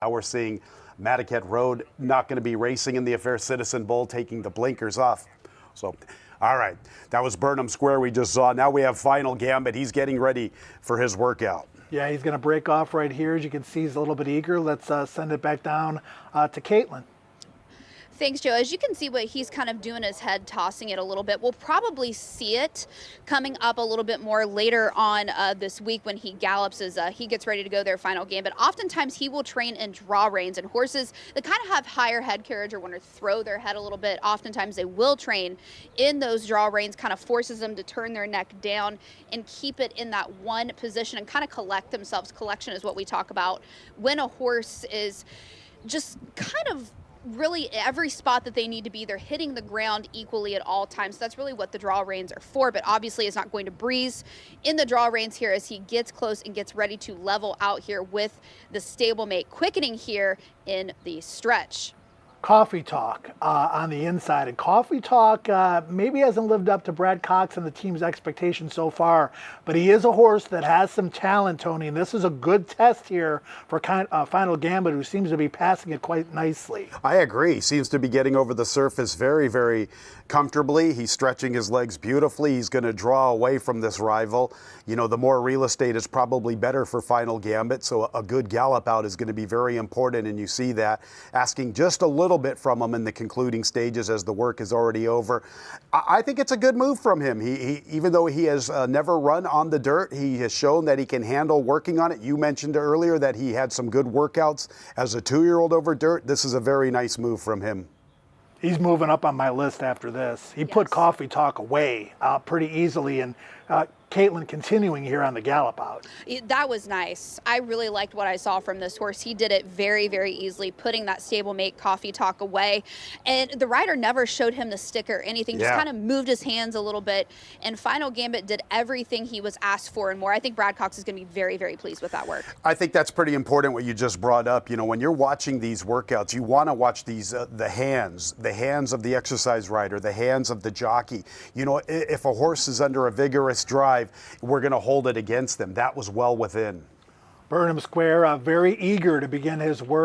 Now we're seeing Madaket Road not going to be racing in the Fair Citizen Bowl, taking the blinkers off. So, all right, that was Burnham Square we just saw. Now we have Final Gambit. He's getting ready for his workout. Yeah, he's going to break off right here. As you can see, he's a little bit eager. Let's send it back down to Caitlin. Thanks, Joe. As you can see what he's kind of doing his head, tossing it a little bit. We'll probably see it coming up a little bit more later on this week when he gallops as he gets ready to go their Final Gambit. Oftentimes he will train in draw reins, and horses that kind of have higher head carriage or want to throw their head a little bit, oftentimes they will train in those draw reins, kind of forces them to turn their neck down and keep it in that one position and kind of collect themselves. Collection is what we talk about when a horse is just kind of really every spot that they need to be, they're hitting the ground equally at all times. So that's really what the draw reins are for, but obviously it's not going to breeze in the draw reins here as he gets close and gets ready to level out here with the stablemate, quickening here in the stretch. Coffee Talk on the inside. And Coffee Talk maybe hasn't lived up to Brad Cox and the team's expectations so far, but he is a horse that has some talent, Tony, and this is a good test here for Final Gambit, who seems to be passing it quite nicely. I agree. Seems to be getting over the surface very, very comfortably. He's stretching his legs beautifully. He's going to draw away from this rival. You know, the more real estate is probably better for Final Gambit, so a good gallop out is going to be very important, and you see that. Asking just a little bit from him in the concluding stages as the work is already over. I think it's a good move from him. He even though he has never run on the dirt, he has shown that he can handle working on it. You mentioned earlier that he had some good workouts as a 2-year-old over dirt. This is a very nice move from him. He's moving up on my list after this. He put Coffee Talk away pretty easily, and Caitlin continuing here on the gallop out. That was nice. I really liked what I saw from this horse. He did it very, very easily, putting that stablemate Coffee Talk away. And the rider never showed him the stick or anything, just kind of moved his hands a little bit. And Final Gambit did everything he was asked for and more. I think Brad Cox is going to be very, very pleased with that work. I think that's pretty important what you just brought up. You know, when you're watching these workouts, you want to watch these, the hands of the exercise rider, the hands of the jockey. You know, if a horse is under a vigorous drive, we're going to hold it against them. That was well within. Burnham Square, very eager to begin his work.